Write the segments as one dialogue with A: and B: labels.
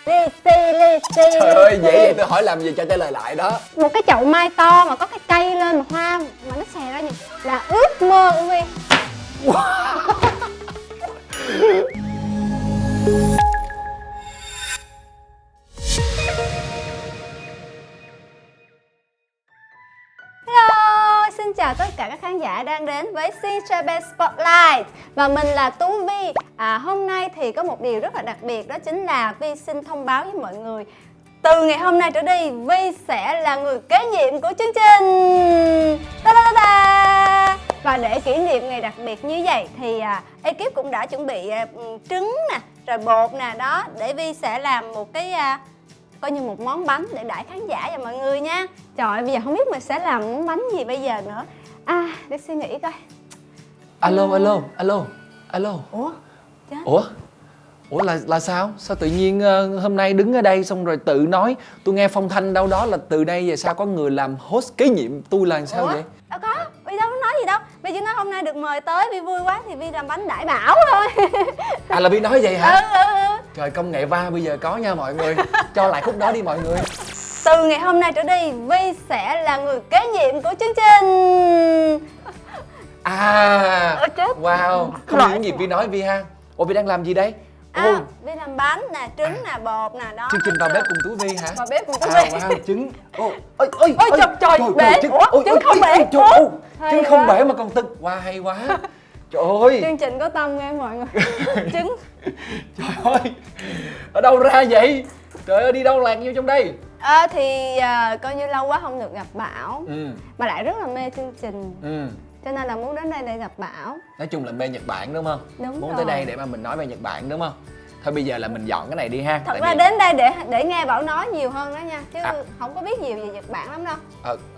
A: Lì xì, lì xì.
B: Trời ơi, dễ vậy tôi hỏi làm gì cho trả lời lại đó.
A: Một cái chậu mai to mà có cái cây lên mà hoa mà nó xè ra nhìn là ước mơ của Vi. Hello, xin chào tất cả các khán giả đang đến với Sin Japan Spotlight. Và mình là Tú Vi. Hôm nay thì có một điều rất là đặc biệt, đó chính là Vi xin thông báo với mọi người, từ ngày hôm nay trở đi, Vi sẽ là người kế nhiệm của chương trình. Ta -da -da -da. Và để kỷ niệm ngày đặc biệt như vậy thì ekip cũng đã chuẩn bị trứng nè, rồi bột nè, đó để Vi sẽ làm một cái coi như một món bánh để đãi khán giả và mọi người nha. Trời ơi, bây giờ không biết mình sẽ làm món bánh gì bây giờ nữa. Để suy nghĩ coi.
B: Alo.
A: Chết.
B: Ủa là sao? Sao tự nhiên hôm nay đứng ở đây xong rồi tự nói? Tôi nghe phong thanh đâu đó là từ đây về sau có người làm host kế nhiệm tôi là sao vậy?
A: Đâu có, Vi đâu có nói gì đâu. Vi chỉ nói hôm nay được mời tới, Vi vui quá thì Vi làm bánh đãi Bảo thôi.
B: Là Vi nói vậy hả?
A: Ừ.
B: Trời, công nghệ va bây giờ có nha mọi người. Cho lại khúc đó đi mọi người.
A: Từ ngày hôm nay trở đi, Vi sẽ là người kế nhiệm của chương trình. Chết.
B: Wow, không hiểu những gì Vi nói Vi ha. Ủa Vi đang làm gì đây?
A: Vi làm bánh nè, trứng nè, bột nè, đó.
B: Chương trình vào bếp cùng Tú Vi hả?
A: Vào bếp cùng Tú Vi.
B: Wow, trứng.
A: Ôi trời, bể. Trứng không bể.
B: Trứng không bể mà còn tưng. Wow, hay quá. Trời ơi.
A: Chương trình có tâm nghe mọi người. Trứng.
B: Trời ơi. Ở đâu ra vậy? Trời ơi, đi đâu lạc nhiêu trong đây?
A: Coi như lâu quá không được gặp Bảo. Mà lại rất là mê chương trình. Cho nên là muốn đến đây để gặp Bảo.
B: Nói chung là mê Nhật Bản đúng không?
A: Đúng
B: muốn
A: rồi.
B: Tới đây để mà mình nói về Nhật Bản đúng không? Thôi bây giờ là mình dọn cái này đi ha.
A: Thật ra đến đây để nghe Bảo nói nhiều hơn đó nha. Chứ không có biết nhiều về Nhật Bản lắm đâu.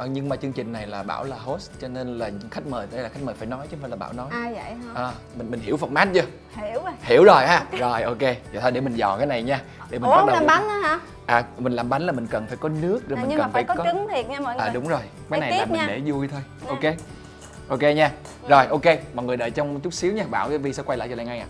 B: Nhưng mà chương trình này là Bảo là host, cho nên là khách mời đây là khách mời phải nói chứ không phải là Bảo nói.
A: Vậy hả?
B: Mình hiểu format chưa?
A: Hiểu rồi.
B: Hiểu rồi ha. Rồi ok. Vậy thôi để mình dọn cái này nha. Để mình bắt đầu
A: làm bánh đó hả?
B: Mình làm bánh là mình cần phải có nước rồi mình
A: nhưng
B: cần
A: mà phải có trứng thiệt nha mọi người.
B: Đúng rồi. Cái này là mình để vui thôi.
A: Nè.
B: Ok nha. Rồi ok, mọi người đợi trong chút xíu nha. Bảo với Vi sẽ quay lại cho lại ngay à.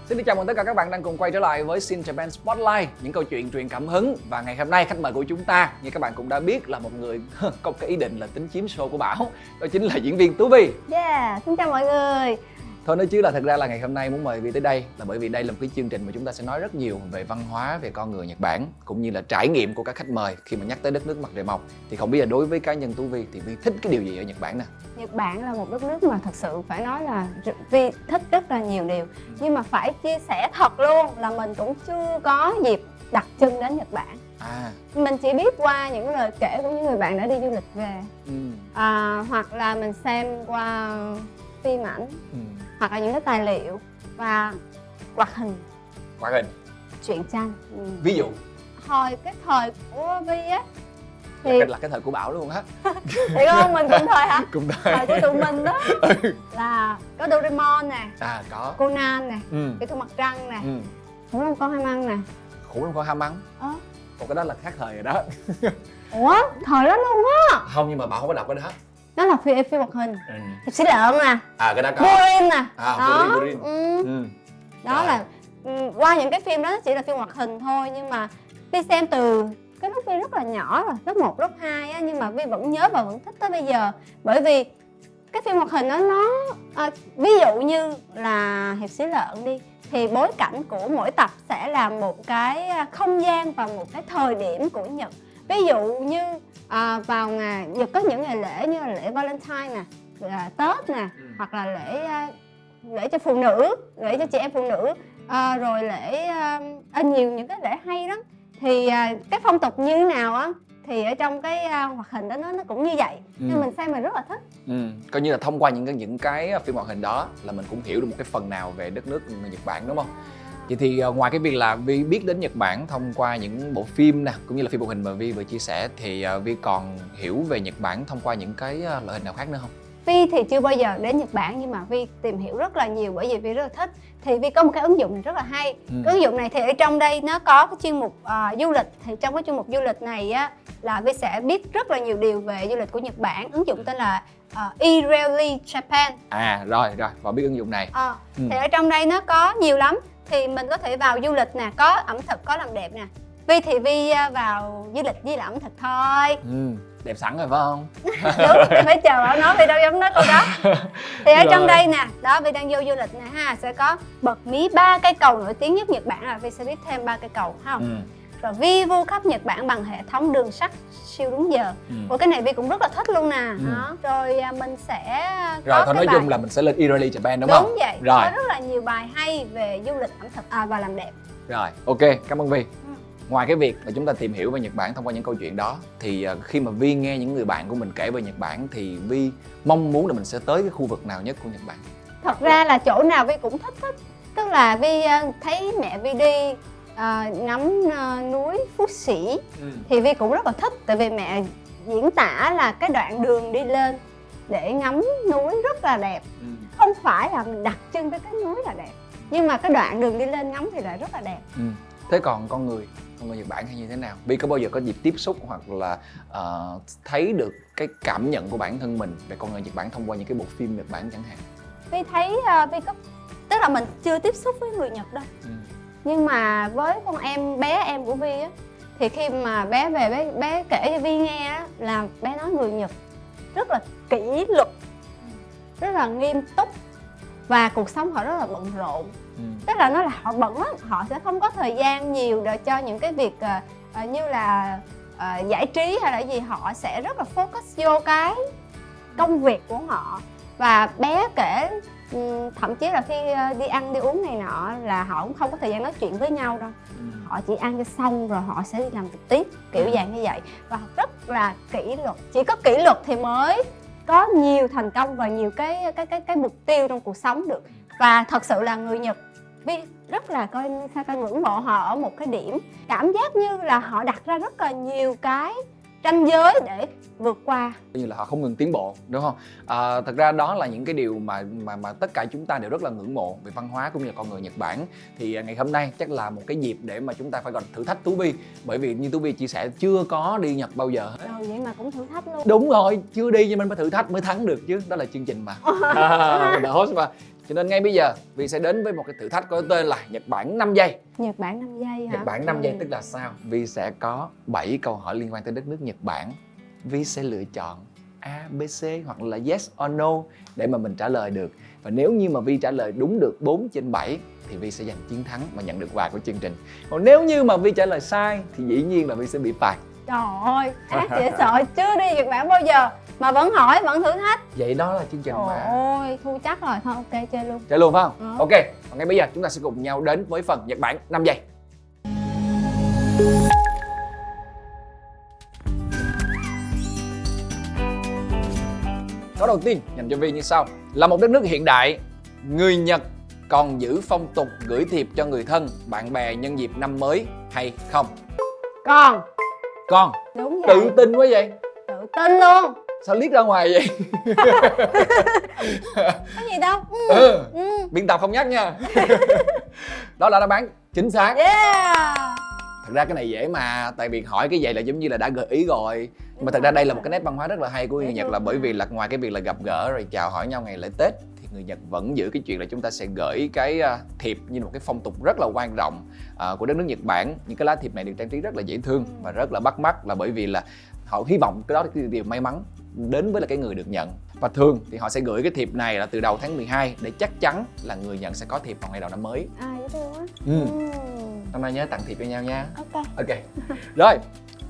B: Xin chào mừng tất cả các bạn đang cùng quay trở lại với Sin Japan Spotlight, những câu chuyện truyền cảm hứng. Và ngày hôm nay khách mời của chúng ta, như các bạn cũng đã biết, là một người có cái ý định là tính chiếm show của Bảo. Đó chính là diễn viên Tú Vi.
A: Xin chào mọi người.
B: Thôi nói chứ là thật ra là ngày hôm nay muốn mời Vi tới đây là bởi vì đây là một cái chương trình mà chúng ta sẽ nói rất nhiều về văn hóa, về con người Nhật Bản, cũng như là trải nghiệm của các khách mời khi mà nhắc tới đất nước mặt trời mọc. Thì không biết là đối với cá nhân Tú Vi thì Vi thích cái điều gì ở Nhật Bản nè?
A: Nhật Bản là một đất nước mà thật sự phải nói là Vi thích rất là nhiều điều. Nhưng mà phải chia sẻ thật luôn là mình cũng chưa có dịp đặt chân đến Nhật Bản. Mình chỉ biết qua những lời kể của những người bạn đã đi du lịch về. Hoặc là mình xem qua phim ảnh, hoặc là những cái tài liệu và hoạt hình, truyện tranh.
B: Ví dụ
A: cái thời của Vi á
B: thì là cái thời của Bảo luôn á.
A: Thì không, mình cùng thời hả?
B: Cùng thời.
A: Thời của tụi mình đó. Là có Doraemon nè,
B: có
A: Conan nè, Tiểu thư mặt trăng nè, khủng long con ham ăn nè.
B: Khủng long con ham ăn? Còn cái đó là khác thời rồi đó.
A: Ủa, thời đó luôn á?
B: Không, nhưng mà Bảo không có đọc cái đó.
A: Đó là phim hoạt hình. Hiệp sĩ lợn nè.
B: Cái đó có.
A: Borin nè.
B: Borin.
A: Đó là qua những cái phim đó chỉ là phim hoạt hình thôi, nhưng mà Vi xem từ cái lúc Vi rất là nhỏ rồi, lớp 1, lớp 2 á, nhưng mà Vi vẫn nhớ và vẫn thích tới bây giờ. Bởi vì cái phim hoạt hình đó ví dụ như là Hiệp sĩ lợn đi, thì bối cảnh của mỗi tập sẽ là một cái không gian và một cái thời điểm của Nhật. Ví dụ như vào ngày Nhật có những ngày lễ như là lễ Valentine nè, Tết nè, hoặc là lễ cho phụ nữ, lễ cho chị em phụ nữ, rồi lễ nhiều những cái lễ hay lắm. Thì cái phong tục như thế nào á thì ở trong cái hoạt hình đó nó cũng như vậy. Nên mình xem mình rất là thích.
B: Coi như là thông qua những cái phim hoạt hình đó là mình cũng hiểu được một cái phần nào về đất nước Nhật Bản đúng không? Vậy thì ngoài cái việc là Vi biết đến Nhật Bản thông qua những bộ phim nè, cũng như là phim hoạt hình mà Vi vừa chia sẻ, thì Vi còn hiểu về Nhật Bản thông qua những cái loại hình nào khác nữa không?
A: Vi thì chưa bao giờ đến Nhật Bản, nhưng mà Vi tìm hiểu rất là nhiều bởi vì Vi rất là thích. Thì Vi có một cái ứng dụng này rất là hay. Cái ứng dụng này thì ở trong đây nó có cái chuyên mục du lịch. Thì trong cái chuyên mục du lịch này á, là Vi sẽ biết rất là nhiều điều về du lịch của Nhật Bản. Ứng dụng tên là eReally Japan.
B: Rồi và biết ứng dụng này.
A: Thì ở trong đây nó có nhiều lắm. Thì mình có thể vào du lịch nè, có ẩm thực, có làm đẹp nè. Vi thì Vi vào du lịch với là ẩm thực thôi.
B: Đẹp sẵn rồi phải không?
A: Đúng, em phải chờ bảo nói, Vi đâu dám nói câu đó. Thì ở trong đây nè, đó Vi đang vô du lịch nè ha, sẽ có bật mí 3 cây cầu nổi tiếng nhất Nhật Bản, là Vi sẽ biết thêm 3 cây cầu không? Rồi Vi vu khắp Nhật Bản bằng hệ thống đường sắt siêu đúng giờ. Ủa cái này Vi cũng rất là thích luôn nè. Đó. Rồi mình sẽ
B: rồi thôi nói chung là mình sẽ lên eReally Japan đúng không?
A: Đúng vậy.
B: Rồi.
A: Có rất là nhiều bài hay về du lịch ẩm thực và làm đẹp.
B: Rồi, ok, cảm ơn Vi. Ngoài cái việc là chúng ta tìm hiểu về Nhật Bản thông qua những câu chuyện đó, thì khi mà Vi nghe những người bạn của mình kể về Nhật Bản thì Vi mong muốn là mình sẽ tới cái khu vực nào nhất của Nhật Bản?
A: Thật ra là chỗ nào Vi cũng thích. Tức là Vi thấy mẹ Vi đi ngắm núi Phú Sĩ thì Vi cũng rất là thích. Tại vì mẹ diễn tả là cái đoạn đường đi lên để ngắm núi rất là đẹp. Không phải là mình đặt chân tới cái núi là đẹp, nhưng mà cái đoạn đường đi lên ngắm thì lại rất là đẹp.
B: Thế còn con người Nhật Bản hay như thế nào? Vi có bao giờ có dịp tiếp xúc hoặc là thấy được cái cảm nhận của bản thân mình về con người Nhật Bản thông qua những cái bộ phim Nhật Bản chẳng hạn?
A: Vi thấy Vi có, tức là mình chưa tiếp xúc với người Nhật đâu. Nhưng mà với con em bé em của Vi á, thì khi mà bé về bé kể cho Vi nghe á, là bé nói người Nhật rất là kỷ luật, rất là nghiêm túc, và cuộc sống họ rất là bận rộn. Tức là nó là họ bận lắm, họ sẽ không có thời gian nhiều để cho những cái việc như là giải trí hay là gì. Họ sẽ rất là focus vô cái công việc của họ. Và bé kể thậm chí là khi đi ăn đi uống này nọ là họ cũng không có thời gian nói chuyện với nhau đâu. Họ chỉ ăn cho xong rồi họ sẽ đi làm việc tiếp, kiểu dạng như vậy. Và họ rất là kỷ luật. Chỉ có kỷ luật thì mới có nhiều thành công và nhiều cái mục tiêu trong cuộc sống được. Và thật sự là người Nhật, Vi rất là ngưỡng mộ họ ở một cái điểm, cảm giác như là họ đặt ra rất là nhiều cái ranh giới để vượt qua,
B: như là họ không ngừng tiến bộ, đúng không? Thật ra đó là những cái điều mà tất cả chúng ta đều rất là ngưỡng mộ về văn hóa cũng như là con người Nhật Bản. Thì ngày hôm nay chắc là một cái dịp để mà chúng ta phải gọi thử thách Tú Vi, bởi vì như Tú Vi chia sẻ chưa có đi Nhật bao giờ hết.
A: Vậy mà cũng thử thách luôn.
B: Đúng rồi, chưa đi nhưng mình phải thử thách mới thắng được chứ, đó là chương trình mà. The host mà. Cho nên ngay bây giờ Vi sẽ đến với một cái thử thách có tên là Nhật Bản 5 giây.
A: Nhật Bản 5 giây hả?
B: Nhật Bản 5 giây tức là sao? Vi sẽ có 7 câu hỏi liên quan tới đất nước Nhật Bản. Vi sẽ lựa chọn A, B, C hoặc là yes or no để mà mình trả lời được. Và nếu như mà Vi trả lời đúng được 4 trên 7 thì Vi sẽ giành chiến thắng và nhận được quà của chương trình. Còn nếu như mà Vi trả lời sai thì dĩ nhiên là Vi sẽ bị phạt.
A: Trời ơi, ác dễ sợ, chưa đi Nhật Bản bao giờ mà vẫn hỏi, vẫn thử thách.
B: Vậy đó là chương trình mà.
A: Ôi, thua chắc rồi, thôi ok chơi luôn.
B: Chơi luôn phải không? Ok, còn ngay bây giờ chúng ta sẽ cùng nhau đến với phần Nhật Bản 5 giây. Câu đầu tiên dành cho Vi như sau. Là một đất nước hiện đại, người Nhật còn giữ phong tục gửi thiệp cho người thân, bạn bè nhân dịp năm mới hay không? Con.
A: Đúng vậy.
B: Tự tin quá vậy.
A: Tự tin luôn.
B: Sao liếc ra ngoài vậy?
A: Có gì đâu.
B: Biên tập không nhắc nha. Đó là đáp án chính xác.
A: Yeah.
B: Thật ra cái này dễ mà, tại vì hỏi cái vậy là giống như là đã gợi ý rồi. Nhưng mà thật ra đây là một cái nét văn hóa rất là hay của người Nhật, là bởi vì là ngoài cái việc là gặp gỡ rồi chào hỏi nhau ngày lễ Tết thì người Nhật vẫn giữ cái chuyện là chúng ta sẽ gửi cái thiệp như một cái phong tục rất là quan trọng của đất nước Nhật Bản. Những cái lá thiệp này được trang trí rất là dễ thương và rất là bắt mắt, là bởi vì là họ hy vọng cái đó là cái điều may mắn đến với là cái người được nhận. Và thường thì họ sẽ gửi cái thiệp này là từ đầu tháng 12 để chắc chắn là người nhận sẽ có thiệp vào ngày đầu năm mới.
A: Dễ thương quá.
B: Năm nay nhớ tặng thiệp cho nhau nha.
A: Ok.
B: Rồi,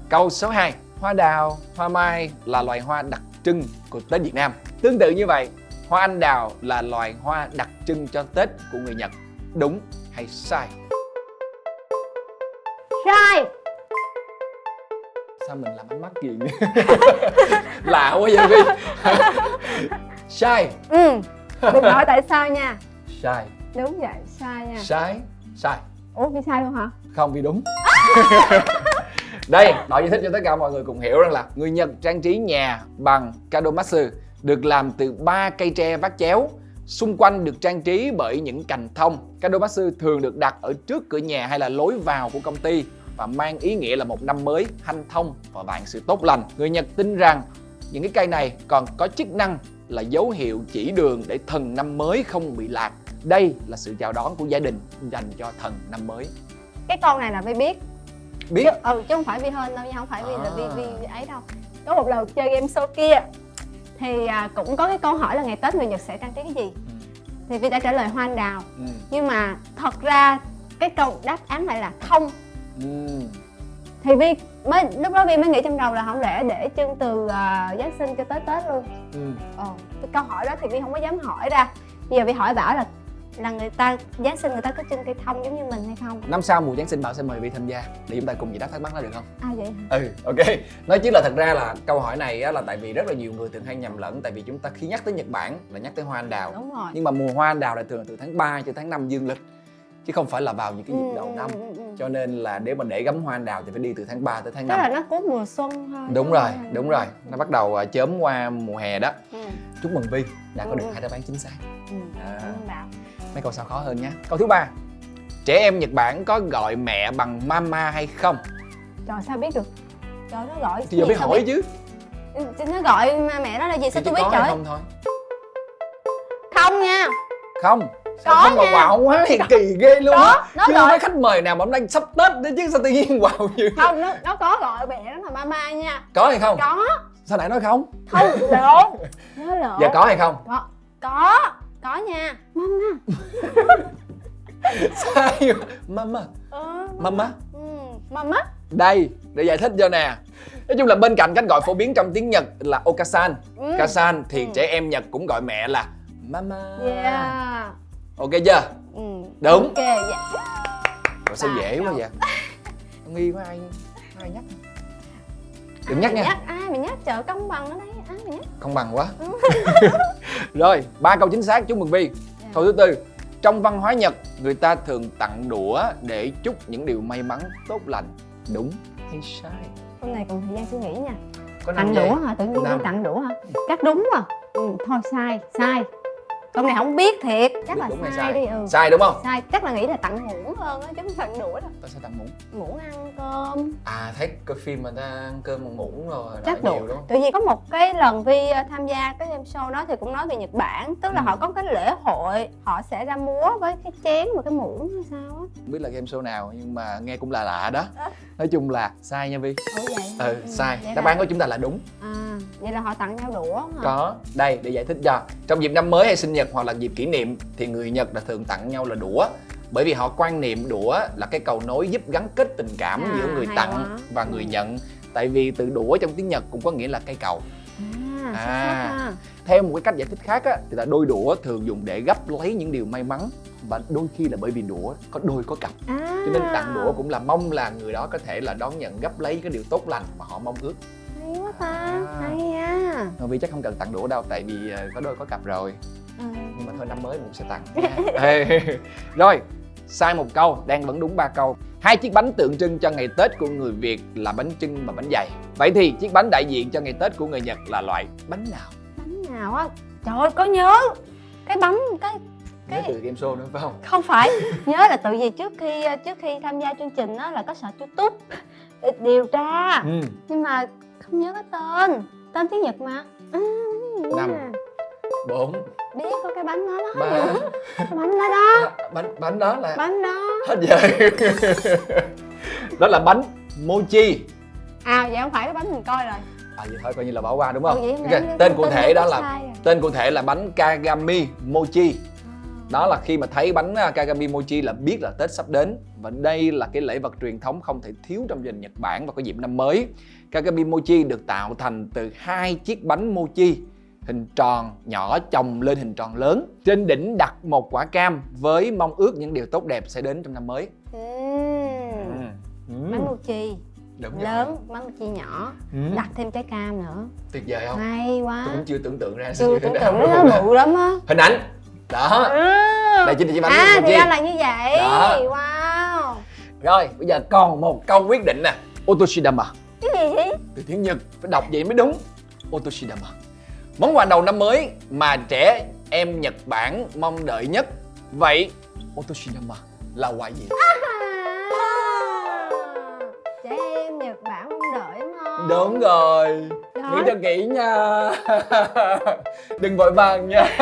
B: câu số 2. Hoa đào, hoa mai là loài hoa đặc trưng của Tết Việt Nam. Tương tự như vậy, hoa anh đào là loài hoa đặc trưng cho Tết của người Nhật. Đúng hay sai?
A: Sai.
B: Sao mình làm ánh mắt gì lạ quá vậy Vi? Sai.
A: Đừng hỏi tại sao nha.
B: Sai.
A: Đúng vậy, sai nha.
B: Sai.
A: Ủa, Vi sai luôn hả?
B: Không, Vi đúng. Đây, đội giải thích cho tất cả mọi người cùng hiểu rằng là người Nhật trang trí nhà bằng kadomatsu, được làm từ 3 cây tre vác chéo, xung quanh được trang trí bởi những cành thông. Cái Domatsu thường được đặt ở trước cửa nhà hay là lối vào của công ty và mang ý nghĩa là một năm mới hanh thông và vạn sự tốt lành. Người Nhật tin rằng những cái cây này còn có chức năng là dấu hiệu chỉ đường để thần năm mới không bị lạc. Đây là sự chào đón của gia đình dành cho thần năm mới.
A: Cái con này là Vi biết.
B: Biết?
A: Chứ không phải Vi hơn đâu nha, không phải Vi là
B: À.
A: Vi ấy đâu. Có một lần chơi game show kia thì cũng có cái câu hỏi là ngày Tết người Nhật sẽ trang trí cái gì. Thì Vi đã trả lời hoa anh đào. Nhưng mà thật ra cái câu đáp án lại là không. Thì Vi mới lúc đó Vi mới nghĩ trong đầu là không lẽ để trưng từ Giáng sinh cho tới Tết luôn. Cái câu hỏi đó thì Vi không có dám hỏi ra. Bây giờ Vi hỏi Bảo là người ta Giáng sinh người ta có trưng cây thông giống như mình hay không?
B: Năm sau mùa Giáng sinh Bảo sẽ mời Vi tham gia để chúng ta cùng giải đáp thắc mắc đó được không?
A: Vậy hả?
B: Ok. Nói chứ là thật ra là câu hỏi này á, là tại vì rất là nhiều người thường hay nhầm lẫn. Tại vì chúng ta khi nhắc tới Nhật Bản là nhắc tới hoa anh đào.
A: Đúng rồi.
B: Nhưng mà mùa hoa anh đào là thường là từ tháng 3 cho tháng 5 dương lịch, chứ không phải là vào những cái dịp đầu năm. Cho nên là để mà để gắm hoa anh đào thì phải đi từ tháng 3 tới tháng 5.
A: Tức là nó cuối mùa xuân thôi.
B: Đúng rồi. Nó bắt đầu chớm qua mùa hè đó. Chúc mừng Vi đã có được 2 đáp án chính xác.
A: Cảm ơn Bảo.
B: Mấy câu sau khó hơn nhé. Câu thứ 3. Trẻ em Nhật Bản có gọi mẹ bằng mama hay không?
A: Trời sao biết được? Trời nó gọi
B: Thì giờ phải hỏi chứ.
A: Nó gọi mẹ nó là gì? Sao tôi biết trời?
B: Không thôi.
A: Không nha.
B: Không. Sao
A: Có
B: không mà
A: nha.
B: quạo quá thì kỳ ghê luôn á.
A: Nó
B: Chưa
A: gọi
B: có khách mời nào mà hôm nay sắp Tết nữa chứ sao tự nhiên quạo như.
A: Không, nó có gọi mẹ nó là mama nha.
B: Có hay không?
A: Có.
B: Sao nãy nói không?
A: Không, lộn. Nó lộn.
B: Giờ có hay không?
A: Có nha. Mama.
B: Sai. Mama. Mama.
A: Mama.
B: Đây, để giải thích cho nè. Nói chung là bên cạnh cách gọi phổ biến trong tiếng Nhật là Okasan, Kasan thì trẻ em Nhật cũng gọi mẹ là mama.
A: Yeah.
B: Ok chưa? Đúng.
A: Ok, dạ.
B: Ủa sao dễ quá vậy? Nghi quá ai nhắc. Đừng nhắc nha.
A: Ai mà nhắc chợ công bằng ở đây, ai mà nhắc.
B: Không bằng quá. Rồi, 3 câu chính xác, chúc mừng Vi. Câu thứ 4. Trong văn hóa Nhật, người ta thường tặng đũa để chúc những điều may mắn, tốt lành. Đúng hay sai?
A: Hôm nay còn thời gian suy nghĩ nha.
B: Có
A: Tặng đũa hả? Tự nhiên tặng đũa hả? Chắc đúng à. Thôi sai. Câu này không biết thiệt. Chắc là sai đi.
B: Sai đúng không?
A: Sai, chắc là nghĩ là tặng muỗng hơn á, chứ không tặng đũa đâu.
B: Tại sao tặng muỗng?
A: Muỗng ăn cơm.
B: À, thấy coi phim mà ta ăn cơm bằng muỗng rồi.
A: Chắc
B: nhiều đúng không?
A: Tự nhiên có một cái lần Vi tham gia cái game show đó thì cũng nói về Nhật Bản. Tức là họ có cái lễ hội, họ sẽ ra múa với cái chén và cái muỗng hay sao á.
B: Không biết là game show nào nhưng mà nghe cũng là lạ đó. Nói chung là sai nha Vi.
A: Vậy
B: sai.
A: Vậy
B: Đáp án của chúng ta là đúng.
A: Vậy là họ tặng nhau đũa hả?
B: Có. Đây, để giải thích cho. Trong dịp năm mới hay sinh nhật hoặc là dịp kỷ niệm thì người Nhật đã thường tặng nhau là đũa. Bởi vì họ quan niệm đũa là cái cầu nối giúp gắn kết tình cảm giữa người tặng và người nhận. Tại vì từ đũa trong tiếng Nhật cũng có nghĩa là cây cầu. Theo một cái cách giải thích khác á, thì là đôi đũa thường dùng để gấp lấy những điều may mắn. Và đôi khi là bởi vì đũa có đôi có cặp. Cho nên tặng đũa cũng là mong là người đó có thể là đón nhận gấp lấy cái điều tốt lành mà họ mong ước.
A: Hay quá ta, hay á.
B: Vi chắc không cần tặng đũa đâu, tại vì có đôi có cặp rồi. Nhưng mà thôi năm mới mình sẽ tặng nha. Rồi, sai một câu, đang vẫn đúng 3 câu. 2 chiếc bánh tượng trưng cho ngày Tết của người Việt là bánh chưng và bánh dày. Vậy thì chiếc bánh đại diện cho ngày Tết của người Nhật là loại bánh nào?
A: Bánh nào á? Trời ơi, có nhớ cái bánh
B: Nhớ từ game show nữa phải không?
A: Không phải, nhớ là tự vì trước khi tham gia chương trình á là có search YouTube để điều tra. Nhưng mà không nhớ cái tên tiếng Nhật mà.
B: 5 4
A: biết có cái bánh đó đó.
B: 3
A: cái bánh đó đó.
B: Bánh đó là
A: Bánh đó.
B: hết giờ. Đó là bánh mochi.
A: Vậy không phải cái bánh mình coi rồi.
B: Vậy thôi coi như là bỏ qua đúng không?
A: Okay.
B: Tên cụ thể là bánh Kagami mochi. Đó là khi mà thấy bánh Kagami mochi là biết là Tết sắp đến. Và đây là cái lễ vật truyền thống không thể thiếu trong gia đình Nhật Bản vào cái dịp năm mới. Kagami mochi được tạo thành từ 2 chiếc bánh mochi hình tròn nhỏ chồng lên hình tròn lớn. Trên đỉnh đặt một quả cam với mong ước những điều tốt đẹp sẽ đến trong năm mới.
A: Bánh mochi lớn, bánh mochi nhỏ, đặt thêm trái cam nữa.
B: Tuyệt vời không?
A: Hay quá.
B: Tôi cũng chưa tưởng tượng ra.
A: Chưa tưởng tượng nó bự lắm á.
B: Hình ảnh đó. Đây chính là bánh mochi.
A: Thì ra là như vậy.
B: Đó.
A: Wow.
B: Rồi bây giờ còn một câu quyết định nè. Otoshidama.
A: Cái gì vậy?
B: Từ tiếng Nhật phải đọc vậy mới đúng. Otoshidama. Món quà đầu năm mới mà trẻ em Nhật Bản mong đợi nhất. Vậy Otoshinama là quà gì?
A: Trẻ em Nhật Bản mong đợi đúng không?
B: Đúng rồi.
A: Đó.
B: Nghĩ cho kỹ nha. Đừng vội vàng nha.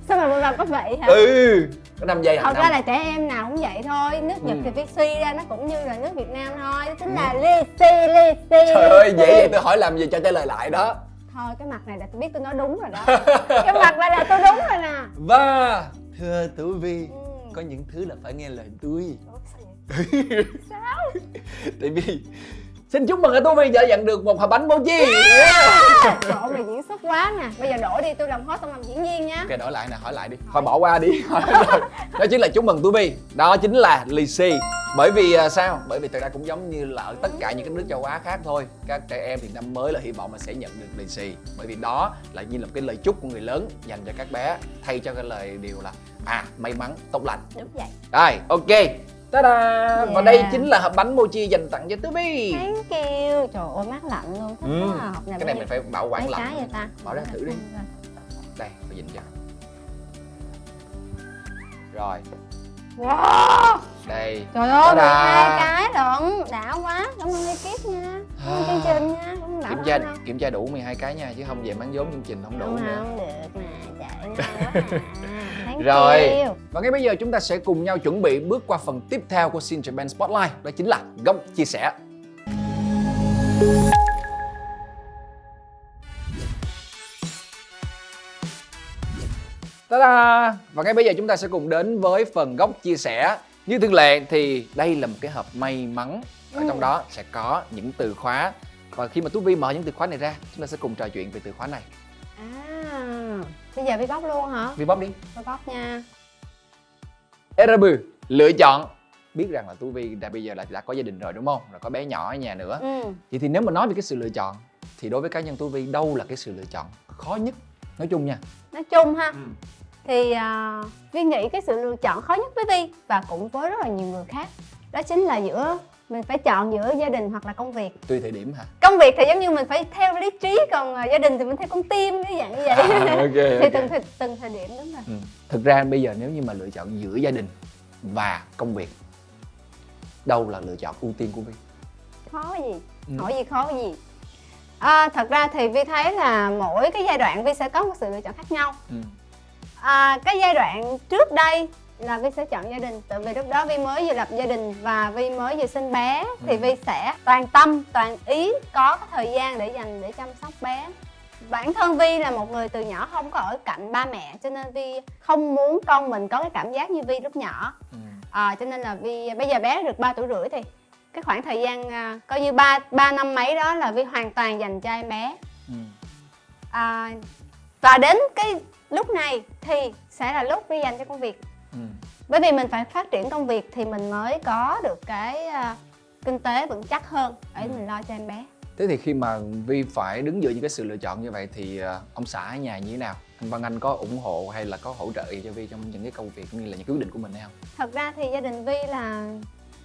A: Sao mà làm có vậy hả?
B: Ừ. Có 5 giây
A: Thật
B: hả?
A: ra là trẻ em nào cũng vậy thôi. Nước Nhật thì viết suy ra nó cũng như là nước Việt Nam thôi. Đó chính là lì xì.
B: Trời ơi, dễ vậy tôi hỏi làm gì cho trả lời lại đó.
A: Thôi cái mặt này là tôi biết tôi nói đúng rồi đó. Cái mặt này là tôi đúng rồi nè.
B: Và thưa Tú Vi,
A: Ừ.
B: có những thứ là phải nghe lời tôi.
A: Ủa, sao vậy? Sao?
B: Tại vì xin chúc mừng Tú Vi đã nhận được một hộp bánh mochi.
A: Cậu mày diễn xuất quá nè. Bây giờ đổi đi, tôi làm host, xong làm diễn viên nha.
B: Ok, đổi lại nè, hỏi lại đi. Thôi bỏ qua đi. Rồi. Đó chính là chúc mừng Tú Vi. Đó chính là lì xì. Bởi vì sao? Bởi vì thật ra cũng giống như là ở tất cả những cái nước châu Á khác thôi. Các trẻ em thì năm mới là hy vọng là sẽ nhận được lì xì. Bởi vì đó là như là cái lời chúc của người lớn dành cho các bé, thay cho cái lời điều là may mắn, tốt lành.
A: Đúng vậy.
B: Rồi, ok. Ta-da! Và đây
A: Yeah.
B: chính là hộp bánh mochi dành tặng cho Tú Vi.
A: Thank you. Trời ơi mát lạnh luôn. Thích quá à. Hộp
B: Cái này mình phải bảo quản
A: mấy cái
B: lạnh.
A: vậy ta?
B: Bỏ ra thử đi. Đây, tôi dịnh cho. Rồi,
A: Wow.
B: đây.
A: Trời ơi,
B: Ta-da.
A: 12 cái lận. Đã quá. Cảm ơn ekip nha. Cảm ơn chương trình nha. Không đã
B: Kiểm tra đủ 12 cái nha, chứ không về bán vốn chương trình không đủ nữa.
A: Không được mà. Trời ngon quá à. Thank
B: Rồi,
A: you.
B: và ngay bây giờ chúng ta sẽ cùng nhau chuẩn bị bước qua phần tiếp theo của Shin Japan Spotlight. Đó chính là góc chia sẻ. Ta-da! Và ngay bây giờ chúng ta sẽ cùng đến với phần góc chia sẻ. Như thường lệ thì đây là một cái hộp may mắn. Ở trong đó sẽ có những từ khóa. Và khi mà Tú Vi mở những từ khóa này ra, chúng ta sẽ cùng trò chuyện về từ khóa này.
A: Bây giờ vi bóc luôn hả?
B: Vi bóc đi.
A: Vi bóc nha.
B: Erabu, lựa chọn. Biết rằng là Tú Vi bây giờ là đã có gia đình rồi đúng không? Rồi có bé nhỏ ở nhà nữa. Vậy thì nếu mà nói về cái sự lựa chọn thì đối với cá nhân Tú Vi, đâu là cái sự lựa chọn khó nhất? Nói chung nha.
A: Nói chung ha. Thì Vi nghĩ cái sự lựa chọn khó nhất với Vi và cũng với rất là nhiều người khác, đó chính là mình phải chọn giữa gia đình hoặc là công việc.
B: Tùy thời điểm hả?
A: Công việc thì giống như mình phải theo lý trí, còn gia đình thì mình theo con tim, cái dạng như vậy. Thì từng thời điểm đúng rồi.
B: Thực ra bây giờ nếu như mà lựa chọn giữa gia đình và công việc, đâu là lựa chọn ưu tiên của Vi?
A: Khó gì? Hỏi gì khó gì? Thật ra thì Vi thấy là mỗi cái giai đoạn Vi sẽ có một sự lựa chọn khác nhau. Cái giai đoạn trước đây là Vi sẽ chọn gia đình, tại vì lúc đó Vi mới vừa lập gia đình và Vi mới vừa sinh bé, thì Vi sẽ toàn tâm toàn ý có cái thời gian để dành để chăm sóc bé. Bản thân Vi là một người từ nhỏ không có ở cạnh ba mẹ, cho nên Vi không muốn con mình có cái cảm giác như Vi lúc nhỏ. Cho nên là Vi bây giờ bé được 3 tuổi rưỡi thì cái khoảng thời gian coi như 3 năm mấy đó là Vi hoàn toàn dành cho em bé. Và đến cái lúc này thì sẽ là lúc Vi dành cho công việc. Bởi vì mình phải phát triển công việc thì mình mới có được cái kinh tế vững chắc hơn để mình lo cho em bé.
B: Thế thì khi mà Vi phải đứng giữa những cái sự lựa chọn như vậy thì ông xã ở nhà như thế nào? Anh Văn Anh có ủng hộ hay là có hỗ trợ gì cho Vi trong những cái công việc cũng như là những quyết định của mình hay không?
A: Thật ra thì gia đình Vi là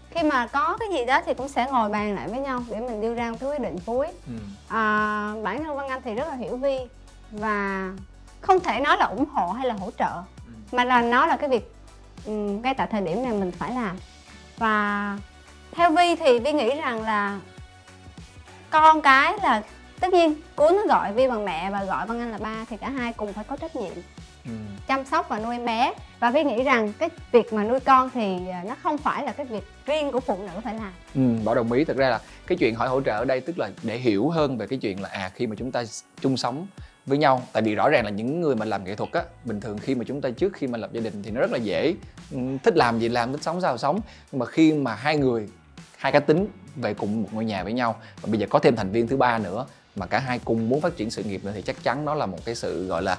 A: khi mà có cái gì đó thì cũng sẽ ngồi bàn lại với nhau để mình đưa ra một cái quyết định cuối. Bản thân Văn Anh thì rất là hiểu Vi và không thể nói là ủng hộ hay là hỗ trợ, mà là nó là cái việc ngay tại thời điểm này mình phải làm. Và theo Vi thì Vi nghĩ rằng là con cái là tất nhiên Cuốn nó gọi Vi bằng mẹ và gọi Văn Anh là ba, thì cả hai cùng phải có trách nhiệm chăm sóc và nuôi em bé. Và Vi nghĩ rằng cái việc mà nuôi con thì nó không phải là cái việc riêng của phụ nữ phải làm.
B: Bảo đồng ý. Thật ra là cái chuyện hỏi hỗ trợ ở đây tức là để hiểu hơn về cái chuyện là khi mà chúng ta chung sống với nhau. Tại vì rõ ràng là những người mà làm nghệ thuật á, bình thường khi mà chúng ta trước khi mà lập gia đình thì nó rất là dễ, thích làm gì làm, thích sống sao sống. Nhưng mà khi mà hai cá tính về cùng một ngôi nhà với nhau, và bây giờ có thêm thành viên thứ ba nữa mà cả hai cùng muốn phát triển sự nghiệp nữa, thì chắc chắn nó là một cái sự gọi là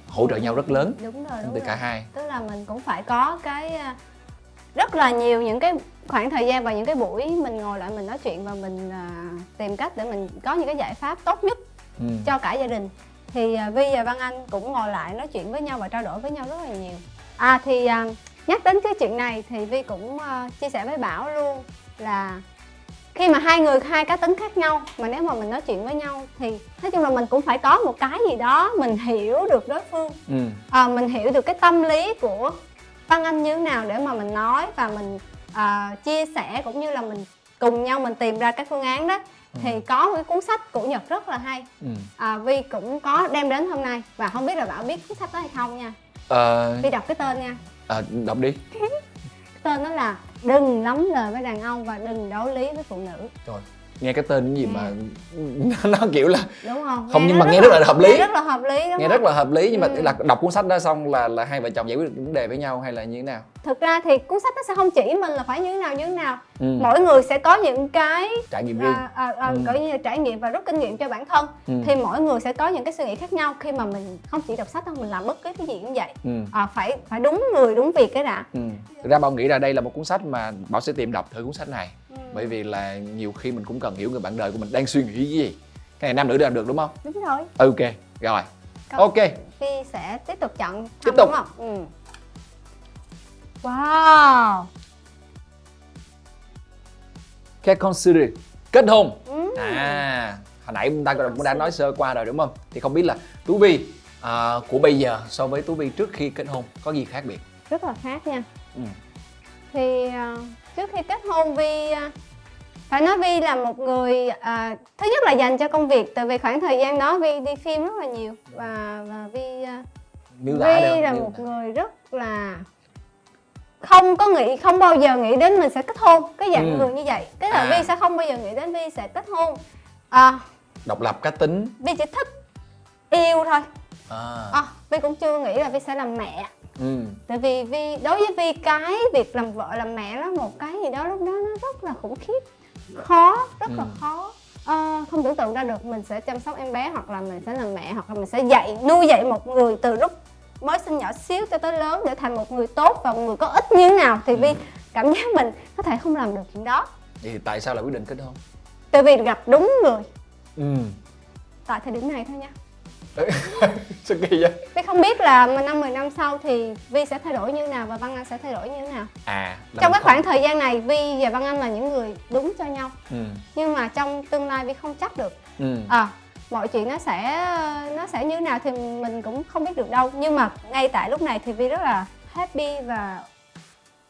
B: hỗ trợ nhau rất lớn.
A: Đúng rồi,
B: từ cả hai.
A: Tức là mình cũng phải có cái rất là nhiều những cái khoảng thời gian và những cái buổi mình ngồi lại mình nói chuyện và mình tìm cách để mình có những cái giải pháp tốt nhất cho cả gia đình. Thì Vi và Văn Anh cũng ngồi lại nói chuyện với nhau và trao đổi với nhau rất là nhiều. Nhắc đến cái chuyện này thì Vi cũng chia sẻ với Bảo luôn là khi mà hai người hai cá tính khác nhau mà nếu mà mình nói chuyện với nhau thì nói chung là mình cũng phải có một cái gì đó mình hiểu được đối phương. Mình hiểu được cái tâm lý của Văn Anh như thế nào để mà mình nói và mình chia sẻ, cũng như là mình cùng nhau mình tìm ra cái phương án đó. Thì có một cái cuốn sách của Nhật rất là hay, Vi cũng có đem đến hôm nay, và không biết là Bảo biết cuốn sách đó hay không nha. Vi đọc cái tên nha.
B: Đọc đi.
A: Tên nó là Đừng lắm lời với đàn ông và đừng đấu lý với phụ nữ.
B: Trời, nghe cái tên cái gì mà nó kiểu là
A: đúng không?
B: Không, nhưng mà nghe rất là hợp lý.
A: Nghe rất là hợp lý, đúng
B: Nghe
A: không?
B: rất là hợp lý, nhưng mà là đọc cuốn sách đó xong là hai vợ chồng giải quyết được vấn đề với nhau hay là như thế nào?
A: Thực ra thì cuốn sách nó sẽ không chỉ mình là phải như thế nào. Mỗi người sẽ có những cái
B: trải nghiệm riêng,
A: gọi như là trải nghiệm và rút kinh nghiệm cho bản thân. Thì mỗi người sẽ có những cái suy nghĩ khác nhau. Khi mà mình không chỉ đọc sách đâu, mình làm bất cứ cái gì cũng vậy. Phải đúng người đúng việc cái đã.
B: Thực ra Bảo nghĩ là đây là một cuốn sách mà Bảo sẽ tìm đọc thử cuốn sách này. Bởi vì là nhiều khi mình cũng cần hiểu người bạn đời của mình đang suy nghĩ cái gì. Cái này nam nữ đều làm được đúng không?
A: Đúng rồi.
B: Ok, rồi. Ok.
A: Vi sẽ tiếp tục chọn.
B: Tiếp tục.
A: Đúng không? Wow.
B: Cái consider kết hôn. Hồi nãy ta cũng đã nói sơ qua rồi đúng không? Thì không biết là Tú Vi của bây giờ so với Tú Vi trước khi kết hôn có gì khác biệt?
A: Rất là khác nha. Thì trước khi kết hôn Vi phải nói Vi là một người thứ nhất là dành cho công việc, tại vì khoảng thời gian đó Vi đi phim rất là nhiều và Vi là một người rất là không bao giờ nghĩ đến mình sẽ kết hôn, cái dạng người như vậy. Tức là Vi sẽ không bao giờ nghĩ đến Vi sẽ kết hôn.
B: Độc lập cá tính.
A: Vi chỉ thích yêu thôi. Vi cũng chưa nghĩ là Vi sẽ làm mẹ. Tại vì đối với Vi cái việc làm vợ làm mẹ nó một cái gì đó lúc đó nó rất là khủng khiếp, rất là khó. Không tưởng tượng ra được mình sẽ chăm sóc em bé, hoặc là mình sẽ làm mẹ, hoặc là mình sẽ nuôi dạy một người từ lúc mới sinh nhỏ xíu cho tới lớn để thành một người tốt và một người có ích như thế nào. Thì Vi cảm giác mình có thể không làm được chuyện đó.
B: Vậy thì tại sao lại quyết định kết hôn?
A: Tại vì gặp đúng người. Tại thời điểm này thôi nha.
B: Sao kỳ vậy?
A: Vi không biết là 10 năm sau thì Vi sẽ thay đổi như thế nào và Văn Anh sẽ thay đổi như thế nào. Trong cái khoảng thời gian này Vi và Văn Anh là những người đúng cho nhau. Nhưng mà trong tương lai Vi không chắc được. Mọi chuyện nó sẽ như thế nào thì mình cũng không biết được đâu. Nhưng mà ngay tại lúc này thì Vi rất là happy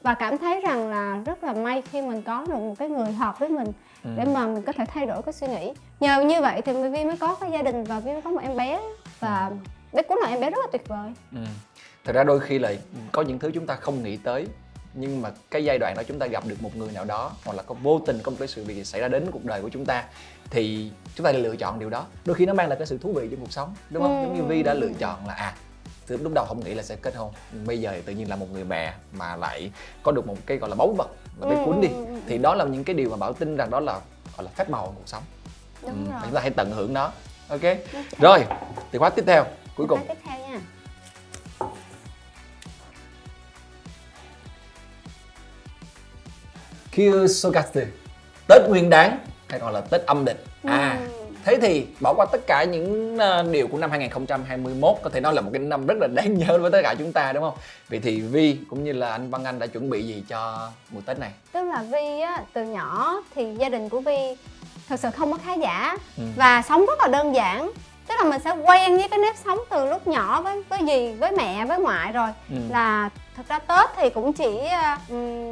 A: và cảm thấy rằng là rất là may khi mình có được một cái người hợp với mình để mà mình có thể thay đổi cái suy nghĩ. Nhờ như vậy thì Vi mới có cái gia đình và Vi mới có một em bé, và bé cũng là em bé rất là tuyệt vời.
B: Thật ra đôi khi là có những thứ chúng ta không nghĩ tới, nhưng mà cái giai đoạn đó chúng ta gặp được một người nào đó, hoặc là có vô tình có một cái sự việc xảy ra đến cuộc đời của chúng ta, thì chúng ta lựa chọn điều đó. Đôi khi nó mang lại cái sự thú vị trong cuộc sống, đúng không? Giống như Vi đã lựa chọn là từ lúc đầu không nghĩ là sẽ kết hôn, nhưng bây giờ thì tự nhiên là một người mẹ mà lại có được một cái gọi là báu vật là bé Cuốn đi, thì đó là những cái điều mà Bảo tin rằng đó là gọi là phép màu của cuộc sống.
A: Đúng rồi.
B: Chúng ta hãy tận hưởng nó. Ok. Rồi, từ khóa tiếp theo, cuối cùng.
A: Tiếp theo nha.
B: Kyusokatsu, Tết Nguyên Đán hay còn là Tết âm lịch. Thế thì bỏ qua tất cả những điều của năm 2021, có thể nói là một cái năm rất là đáng nhớ với tất cả chúng ta, đúng không? Vậy thì Vi cũng như là anh Văn Anh đã chuẩn bị gì cho mùa Tết này?
A: Tức là Vi á, từ nhỏ thì gia đình của Vi thật sự không có khá giả và sống rất là đơn giản. Tức là mình sẽ quen với cái nếp sống từ lúc nhỏ với dì, với mẹ, với ngoại rồi. Là thật ra Tết thì cũng chỉ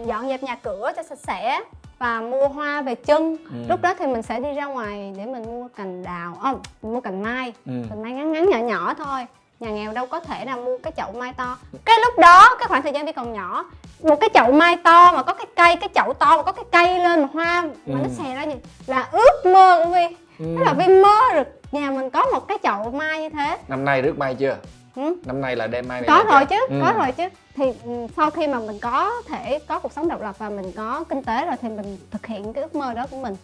A: dọn dẹp nhà cửa cho sạch sẽ và mua hoa về chân. Lúc đó thì mình sẽ đi ra ngoài để mình mua cành đào, mua cành mai, cành mai ngắn ngắn nhỏ nhỏ thôi. Nhà nghèo đâu có thể nào mua cái chậu mai to. cái lúc đó cái khoảng thời gian Vi còn nhỏ, một cái chậu mai to mà có cái cây, cái chậu to mà có cái cây lên mà hoa mà nó xè ra như là ước mơ của Vi. Tức là Vi mơ được nhà mình có một cái chậu mai như thế.
B: Năm nay rước mai chưa? Năm nay là đem mai về
A: có rồi
B: chưa?
A: chứ, có rồi chứ. Thì sau khi mà mình có thể có cuộc sống độc lập và mình có kinh tế rồi thì mình thực hiện cái ước mơ đó của mình.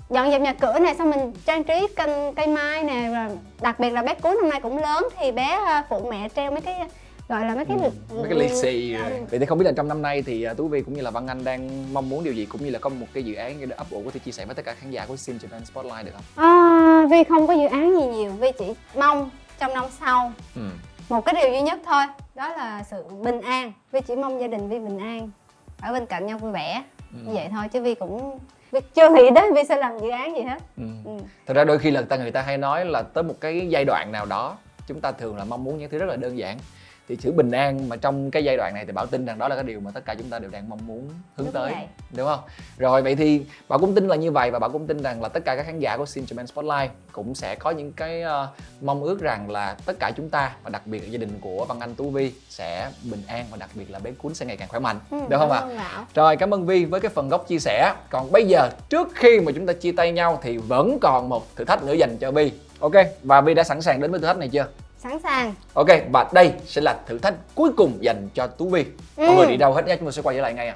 A: Dọn dẹp nhà cửa này, xong mình trang trí cây mai nè, và đặc biệt là bé Cuốn năm nay cũng lớn thì bé phụ mẹ treo mấy cái gọi là mấy cái
B: lì xì. Vậy thì không biết là trong năm nay thì Tú Vi cũng như là Văn Anh đang mong muốn điều gì, cũng như là có một cái dự án như ấp ủ có thể chia sẻ với tất cả khán giả của Sim Japan Spotlight được không?
A: Vi không có dự án gì nhiều, Vi chỉ mong trong năm sau một cái điều duy nhất thôi, đó là sự bình an. Vi chỉ mong gia đình Vi bình an, ở bên cạnh nhau vui vẻ. Như vậy thôi, chứ Vi cũng chưa nghĩ đến Vi sẽ làm dự án gì hết.
B: Thật ra đôi khi là người ta hay nói là tới một cái giai đoạn nào đó chúng ta thường là mong muốn những thứ rất là đơn giản, thì chữ bình an mà trong cái giai đoạn này thì Bảo tin rằng đó là cái điều mà tất cả chúng ta đều đang mong muốn hướng
A: Đúng
B: tới,
A: vậy.
B: đúng không? Rồi vậy thì Bảo cũng tin là như vậy, và Bảo cũng tin rằng là tất cả các khán giả của Sin Japan Spotlight cũng sẽ có những cái mong ước rằng là tất cả chúng ta, và đặc biệt là gia đình của Văn Anh, Tú Vi sẽ bình an, và đặc biệt là bé Cún sẽ ngày càng khỏe mạnh, được không ạ? Rồi, cảm ơn Vi với cái phần góc chia sẻ. Còn bây giờ trước khi mà chúng ta chia tay nhau thì vẫn còn một thử thách nữa dành cho Vi. Ok, và Vi đã sẵn sàng đến với thử thách này chưa?
A: Sẵn sàng.
B: Ok, và đây sẽ là thử thách cuối cùng dành cho Tú Vi. Mọi người đi đâu hết nhé, chúng tôi sẽ quay trở lại ngay ạ.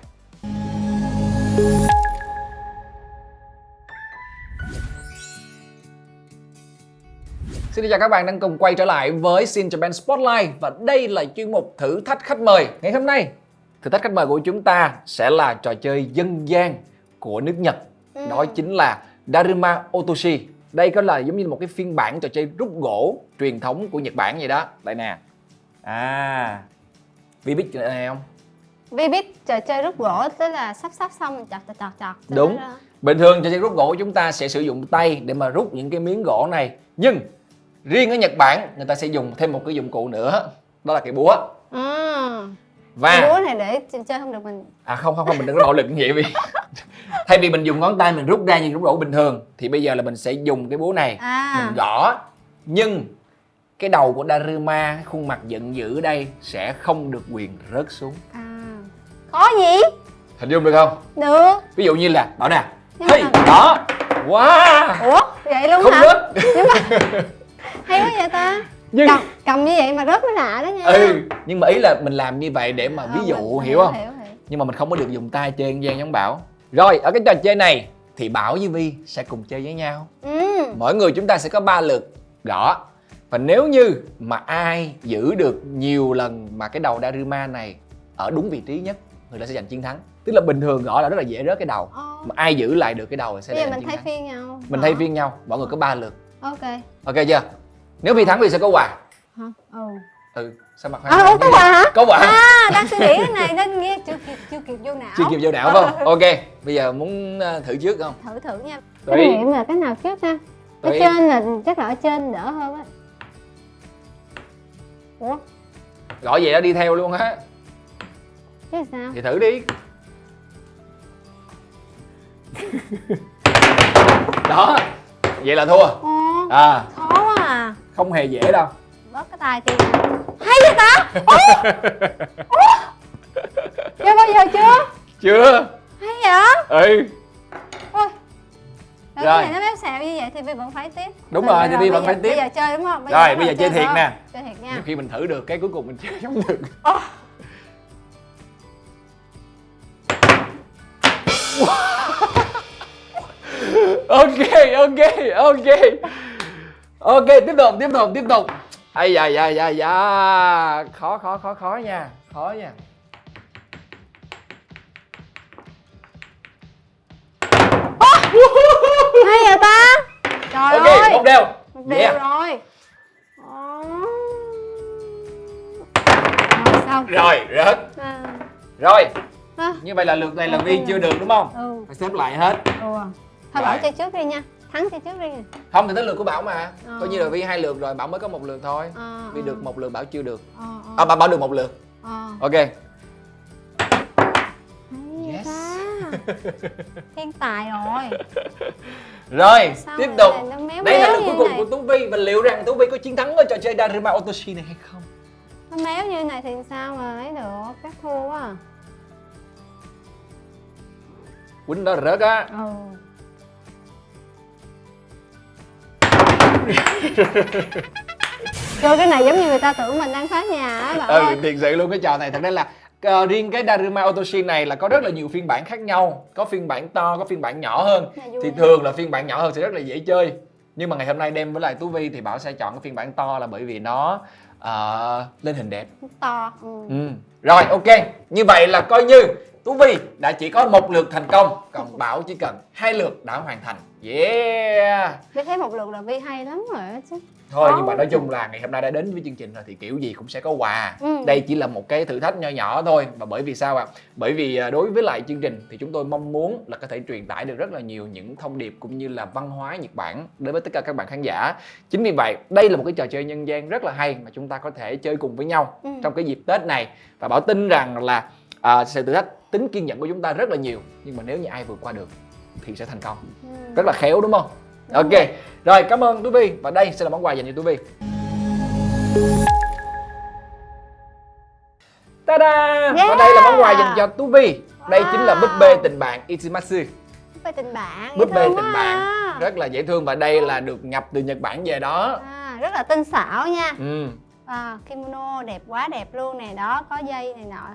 B: Xin chào các bạn đang cùng quay trở lại với Sin Japan Spotlight, và đây là chuyên mục thử thách khách mời. Ngày hôm nay, thử thách khách mời của chúng ta sẽ là trò chơi dân gian của nước Nhật. Đó chính là Daruma Otoshi. Đây có là giống như một cái phiên bản trò chơi rút gỗ truyền thống của Nhật Bản vậy đó. Đây nè. Vi biết chuyện này không?
A: Vi biết trò chơi rút gỗ, tức là sắp xong mình chọt.
B: Đúng. Bình thường trò chơi rút gỗ chúng ta sẽ sử dụng tay để mà rút những cái miếng gỗ này. Nhưng riêng ở Nhật Bản người ta sẽ dùng thêm một cái dụng cụ nữa. Đó là cái búa. Và
A: cái búa này để chơi không được mình.
B: Không, mình đừng có nỗ lực như vậy vì thay vì mình dùng ngón tay mình rút ra như rút gỗ bình thường, thì bây giờ là mình sẽ dùng cái búa này mình gõ. Nhưng cái đầu của Daruma, khuôn mặt giận dữ đây sẽ không được quyền rớt xuống.
A: Khó gì?
B: Hình dung được không?
A: Được.
B: Ví dụ như là bảo nè, hey, đó. Wow.
A: Ủa vậy luôn
B: không
A: hả?
B: rớt.
A: Nhưng mà hay quá vậy ta.
B: Nhưng
A: cầm như vậy mà rớt mới lạ đó nha.
B: Nhưng mà ý là mình làm như vậy để mà ví dụ, hiểu không?
A: Hiểu.
B: Nhưng mà mình không có được dùng tay chơi gian giống Bảo. Rồi, ở cái trò chơi này thì Bảo với Vi sẽ cùng chơi với nhau. Mỗi người chúng ta sẽ có 3 lượt gõ. Và nếu như mà ai giữ được nhiều lần mà cái đầu Daruma này ở đúng vị trí nhất, người ta sẽ giành chiến thắng. Tức là bình thường gõ là rất là dễ rớt cái đầu. Mà ai giữ lại được cái đầu thì sẽ giành chiến thắng.
A: Bây giờ mình thay phiên nhau.
B: Mình thay phiên nhau, mọi người có 3 lượt. Ok chưa? Nếu Vi thắng Vi sẽ có quà.
A: Hả?
B: Sao mặt
A: có quà hả?
B: Có quà.
A: Đang suy nghĩ cái này nên nghe chưa kịp vô não.
B: Chưa kịp vô não phải không? Ok, bây giờ muốn thử trước không?
A: Thử nha.
B: Tôi
A: Kinh nghiệm là cái nào trước ha? Ở trên là chắc là ở trên đỡ hơn á. Ủa?
B: Gọi vậy đó đi theo luôn á.
A: Chứ sao?
B: Thì thử đi. Đó. Vậy là thua.
A: Khó quá à.
B: Không hề dễ đâu.
A: Bớt cái tay kia. Hay vậy ta? Chơi bao giờ chưa?
B: Chưa.
A: Hay vậy? Ôi. Rồi. Cái này nó méo xẹo như vậy thì Vi vẫn phải tiếp.
B: Đúng rồi, thì Vi vẫn phải tiếp.
A: Bây giờ chơi đúng không?
B: Rồi, bây giờ chơi thiệt nè.
A: Chơi thiệt nha.
B: Nhiều khi mình thử được cái cuối cùng mình chơi không được. Ok, tiếp tục. Ai da. Khó nha.
A: Hay vậy ta? Trời ơi.
B: Ok, một đều.
A: Rồi. Xong.
B: Rồi, rớt. Rồi. Như vậy là lượt này là Vi chưa được đúng không? Phải xếp lại hết.
A: Thôi Bảo chơi trước đi nha. Thắng chơi trước đi.
B: Không thì tới lượt của Bảo mà. Coi như là Vi 2 lượt rồi, Bảo mới có 1 lượt thôi. Vi được 1 lượt, Bảo chưa được. Bảo được 1 lượt. Ok.
A: Yes. Thiên tài rồi.
B: Rồi, tiếp tục. Đây là lượt cuối cùng
A: này
B: của Tú Vi, và liệu rằng Tú Vi có chiến thắng ở trò chơi Daruma Otoshi này hay không?
A: Nó méo như này thì sao mà lấy được? Chắc thua quá à.
B: Quýnh đó là rớt á.
A: Chơi cái này giống như người ta tưởng mình đang phá nhà á Bảo ơi.
B: Thiệt sự luôn cái trò này. Thật ra là riêng cái Daruma Otoshi này là có rất là nhiều phiên bản khác nhau. Có phiên bản to, có phiên bản nhỏ hơn. Thì thường là phiên bản nhỏ hơn sẽ rất là dễ chơi. Nhưng mà ngày hôm nay đem với lại Tú Vi thì Bảo sẽ chọn cái phiên bản to là bởi vì nó lên hình đẹp.
A: To.
B: Rồi, ok. Như vậy là coi như Tú Vi đã chỉ có 1 lượt thành công, còn Bảo chỉ cần 2 lượt đã hoàn thành. Yeah.
A: Vi thấy 1 lượt là Vi hay lắm rồi đó chứ.
B: Thôi nhưng mà nói chung là ngày hôm nay đã đến với chương trình rồi thì kiểu gì cũng sẽ có quà. Đây chỉ là một cái thử thách nho nhỏ thôi. Và bởi vì sao ạ? Bởi vì đối với lại chương trình thì chúng tôi mong muốn là có thể truyền tải được rất là nhiều những thông điệp cũng như là văn hóa Nhật Bản đến với tất cả các bạn khán giả. Chính vì vậy đây là một cái trò chơi nhân gian rất là hay mà chúng ta có thể chơi cùng với nhau trong cái dịp Tết này. Và Bảo tin rằng là sự thử thách tính kiên nhẫn của chúng ta rất là nhiều, nhưng mà nếu như ai vượt qua được thì sẽ thành công. Rất là khéo đúng không? Ok, rồi cảm ơn Tú Vi và đây sẽ là món quà dành cho Tú Vi. Ta-da! Và đây là món quà dành cho Tú Vi. Đây chính là búp bê tình bạn Itsumatsu.
A: Búp bê tình bạn.
B: Búp bê tình bạn rất là dễ thương và đây là được nhập từ Nhật Bản về đó.
A: Rất là tinh xảo nha. Kimono đẹp quá đẹp luôn nè, đó có dây này nọ,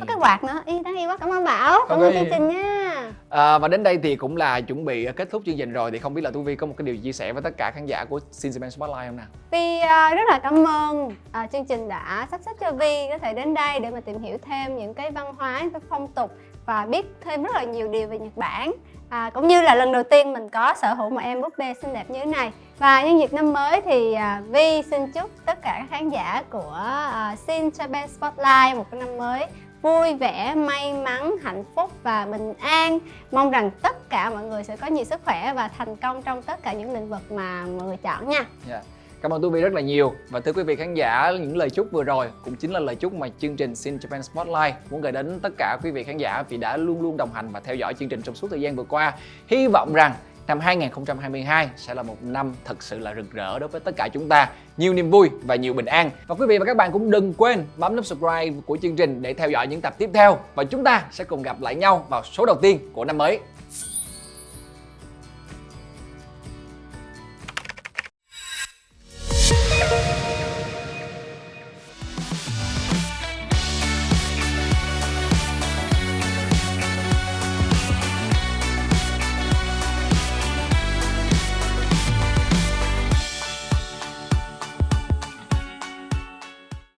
A: có cái quạt nữa. Đáng yêu quá, cảm ơn Bảo, cảm ơn chương trình nha.
B: Và đến đây thì cũng là chuẩn bị kết thúc chương trình rồi, thì không biết là Tú Vi có một cái điều chia sẻ với tất cả khán giả của Shin Spotlight không nào?
A: Vi rất là cảm ơn chương trình đã sắp xếp cho Vi có thể đến đây để mà tìm hiểu thêm những cái văn hóa, những cái phong tục và biết thêm rất là nhiều điều về Nhật Bản. Cũng như là lần đầu tiên mình có sở hữu một em búp bê xinh đẹp như thế này. Và nhân dịp năm mới thì Vi xin chúc tất cả các khán giả của Shin Japan Spotlight một cái năm mới vui vẻ, may mắn, hạnh phúc và bình an. Mong rằng tất cả mọi người sẽ có nhiều sức khỏe và thành công trong tất cả những lĩnh vực mà mọi người chọn nha.
B: Cảm ơn Tú Vi rất là nhiều. Và thưa quý vị khán giả, những lời chúc vừa rồi cũng chính là lời chúc mà chương trình Shin Japan Spotlight muốn gửi đến tất cả quý vị khán giả vì đã luôn luôn đồng hành và theo dõi chương trình trong suốt thời gian vừa qua. Hy vọng rằng năm 2022 sẽ là một năm thật sự là rực rỡ đối với tất cả chúng ta. Nhiều niềm vui và nhiều bình an. Và quý vị và các bạn cũng đừng quên bấm nút subscribe của chương trình để theo dõi những tập tiếp theo. Và chúng ta sẽ cùng gặp lại nhau vào số đầu tiên của năm mới.